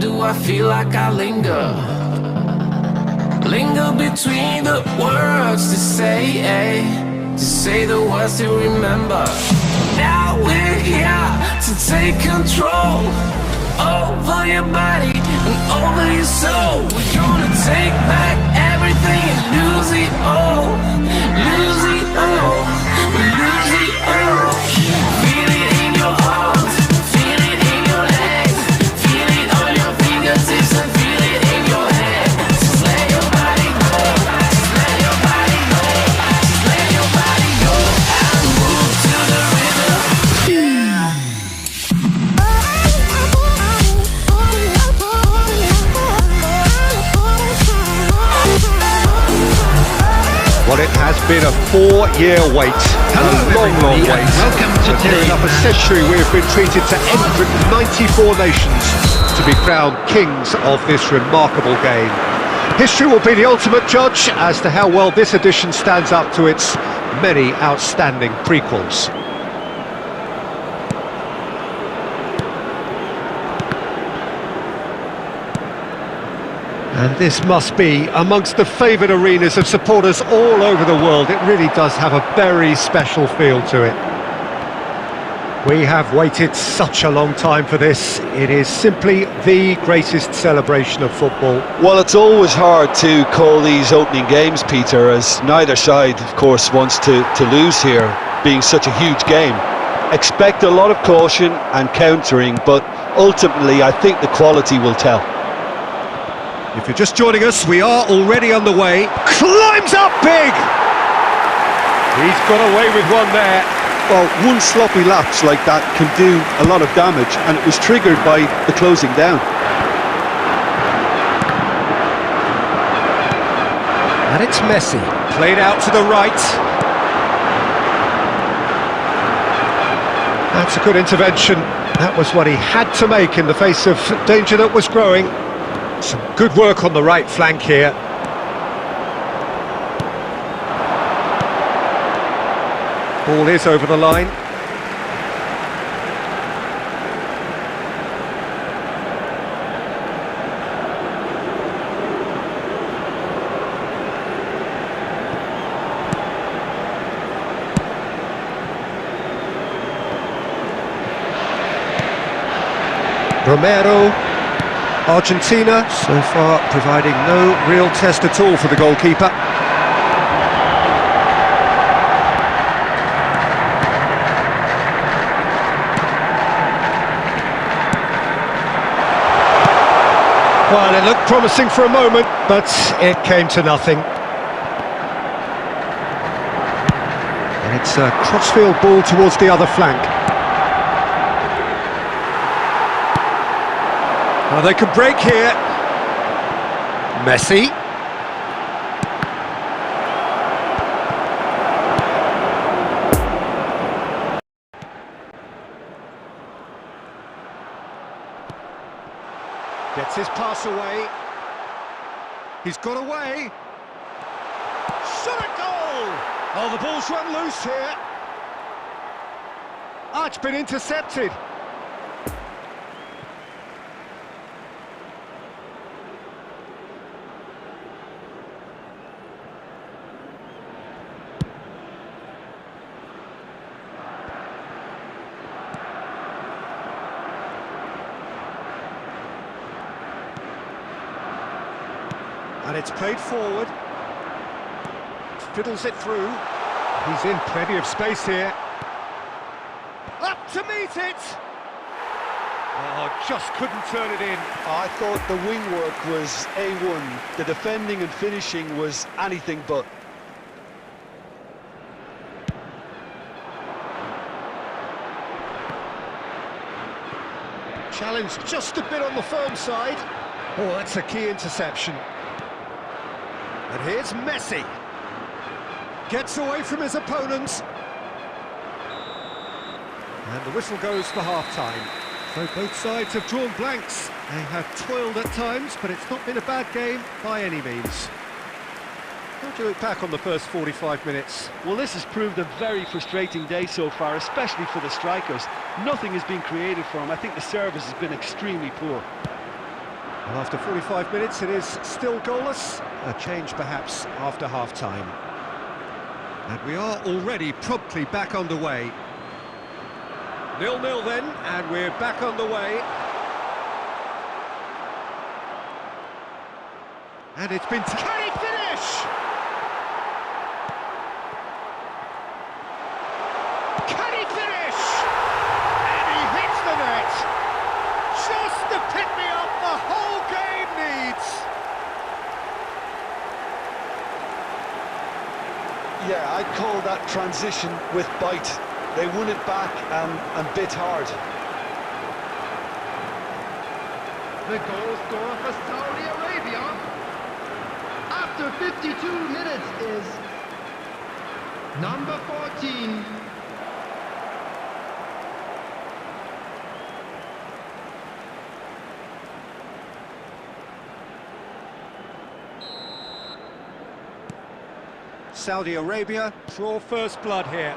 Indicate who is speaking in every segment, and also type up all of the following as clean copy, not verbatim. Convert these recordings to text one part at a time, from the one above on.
Speaker 1: do I feel like I linger? Linger between the words to say the words to remember. Now we're here to take control over your body and over your soul. We're gonna take back everything and lose it all. Lose it all. Lose it all. Feel it in your arms, feel it in your legs, feel it on your fingertips and feel it in your head. Just let your body go, just let your body go, just let your body go and move to the rhythm. Yeah.
Speaker 2: Well, it has been a 4-year wait, a long wait.
Speaker 3: Welcome to
Speaker 2: Near enough a century we have been treated to enter 94 nations to be crowned kings of this remarkable game. History will be the ultimate judge as to how well this edition stands up to its many outstanding prequels. And this must be amongst the favoured arenas of supporters all over the world. It really does have a very special feel to it. We have waited such a long time for this. It is simply the greatest celebration of football.
Speaker 4: Well, it's always hard to call these opening games, Peter, as neither side, of course, wants to lose here, being such a huge game. Expect a lot of caution and countering, but ultimately I think the quality will tell.
Speaker 2: If you're just joining us, we are already on the way. Climbs up big! He's got away with one there.
Speaker 4: Well, one sloppy lapse like that can do a lot of damage, and it was triggered by the closing down.
Speaker 2: And it's Messi, played out to the right. That's a good intervention. That was what he had to make in the face of danger that was growing. Some good work on the right flank here. Ball is over the line. Romero. Argentina, so far, providing no real test at all for the goalkeeper. Well, it looked promising for a moment, but it came to nothing. And it's a crossfield ball towards the other flank. Oh, they can break here. Messi. Gets his pass away. He's got away. Shot a goal! Oh, the ball's run loose here. Ah, it's been intercepted. And it's played forward. Fiddles it through. He's in plenty of space here. Up to meet it! Oh, just couldn't turn it in.
Speaker 4: I thought the wing work was A1. The defending and finishing was anything but.
Speaker 2: Challenged just a bit on the firm side. Oh, that's a key interception. And here's Messi. Gets away from his opponents. And the whistle goes for half-time. So both sides have drawn blanks. They have toiled at times, but it's not been a bad game by any means. How do you look back on the first 45 minutes?
Speaker 5: Well, this has proved a very frustrating day so far, especially for the strikers. Nothing has been created for them. I think the service has been extremely poor.
Speaker 2: Well, after 45 minutes, it is still goalless. A change perhaps after half-time. And we are already promptly back underway. 0-0 then, and we're back underway. And it's been... Can he finish? Can he finish? And he hits the net. Just the pick-me-up the whole game needs.
Speaker 4: Yeah, I'd call that transition with bite. They won it back and bit hard.
Speaker 3: The goal scorer for Saudi Arabia after 52 minutes is number 14.
Speaker 2: Saudi Arabia draw first blood here.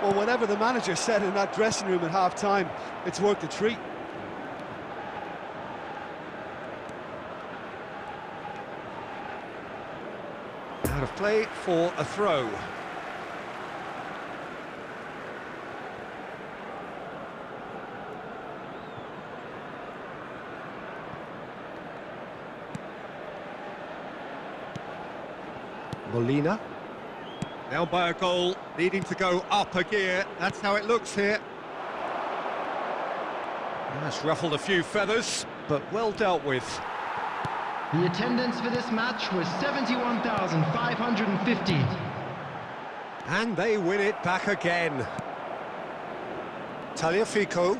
Speaker 4: Well, whatever the manager said in that dressing room at half-time, it's worth the treat.
Speaker 2: Out of play for a throw. Molina. Down by a goal, needing to go up a gear. That's how it looks here. That's ruffled a few feathers, but well dealt with.
Speaker 3: The attendance for this match was 71,550.
Speaker 2: And they win it back again. Tagliafico.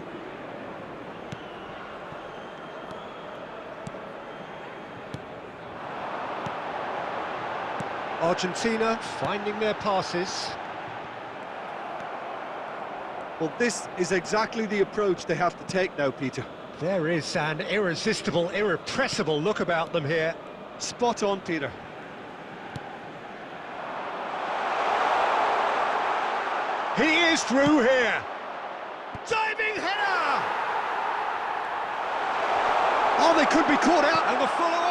Speaker 2: Argentina finding their passes.
Speaker 4: Well, this is exactly the approach they have to take now, Peter.
Speaker 2: There is an irresistible, irrepressible look about them here.
Speaker 4: Spot on, Peter.
Speaker 2: He is through here. Diving header! Oh, they could be caught out, and the follow-up.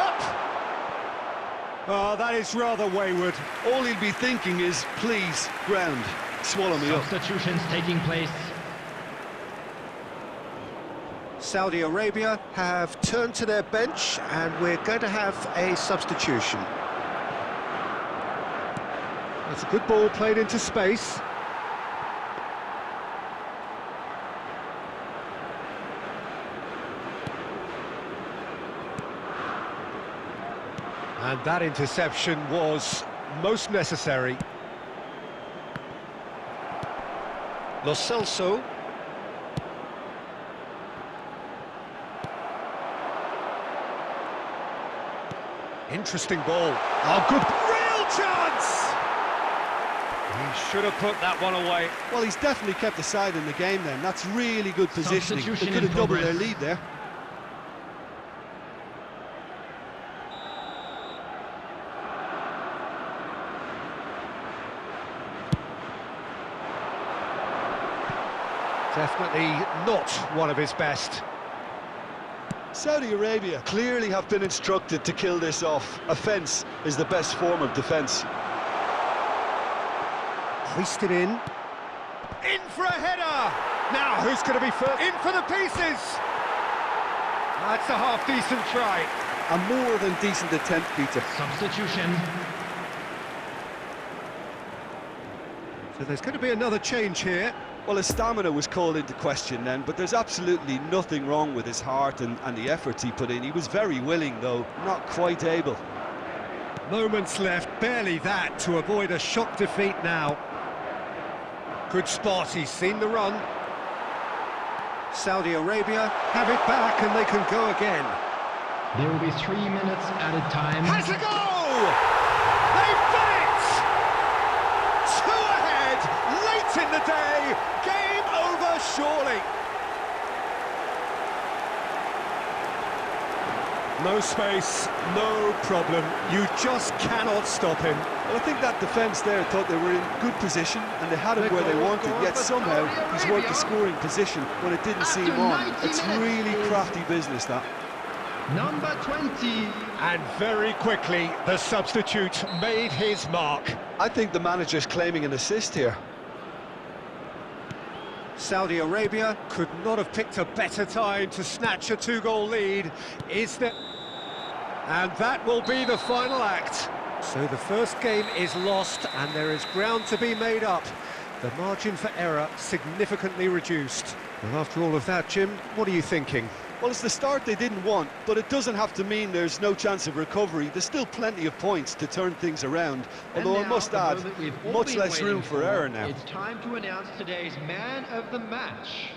Speaker 2: Oh, that is rather wayward.
Speaker 4: All he'll be thinking is, please, ground, swallow me up.
Speaker 3: Substitutions taking place.
Speaker 2: Saudi Arabia have turned to their bench, and we're going to have a substitution. It's a good ball played into space. And that interception was most necessary. Lo Celso. Interesting ball. Oh, good. Real chance! He should have put that one away.
Speaker 4: Well, he's definitely kept the side in the game then. That's really good positioning. They
Speaker 3: Substitution
Speaker 4: could
Speaker 3: in
Speaker 4: have doubled their
Speaker 3: progress.
Speaker 4: lead there.
Speaker 2: Definitely not one of his best.
Speaker 4: Saudi Arabia clearly have been instructed to kill this off. Offence is the best form of defence.
Speaker 2: Hoisted in. In for a header! Now, who's going to be first? In for the pieces! That's a half-decent try.
Speaker 4: A more than decent attempt, Peter.
Speaker 3: Substitution.
Speaker 2: So there's going to be another change here.
Speaker 4: Well, his stamina was called into question then, but there's absolutely nothing wrong with his heart and the efforts he put in. He was very willing, though, not quite able.
Speaker 2: Moments left, barely that, to avoid a shock defeat now. Good spot, he's seen the run. Saudi Arabia have it back and they can go again.
Speaker 3: There will be 3 minutes added time.
Speaker 2: Has a goal! They've done it! 2 ahead, late in the day, game over surely. No space, no problem, you just cannot stop him.
Speaker 4: Well, I think that defence there thought they were in good position and they had him where they wanted, yet somehow he's worked the scoring position when it didn't seem on. It's really crafty business, that.
Speaker 3: Number 20.
Speaker 2: And very quickly, the substitute made his mark.
Speaker 4: I think the manager's claiming an assist here.
Speaker 2: Saudi Arabia could not have picked a better time to snatch a 2-goal lead. Is there? And that will be the final act. So the first game is lost and there is ground to be made up. The margin for error significantly reduced. Well, after all of that, Jim, what are you thinking?
Speaker 4: Well, it's the start they didn't want, but it doesn't have to mean there's no chance of recovery. There's still plenty of points to turn things around. Although I must add, much less room for error now.
Speaker 3: It's time to announce today's man of the match.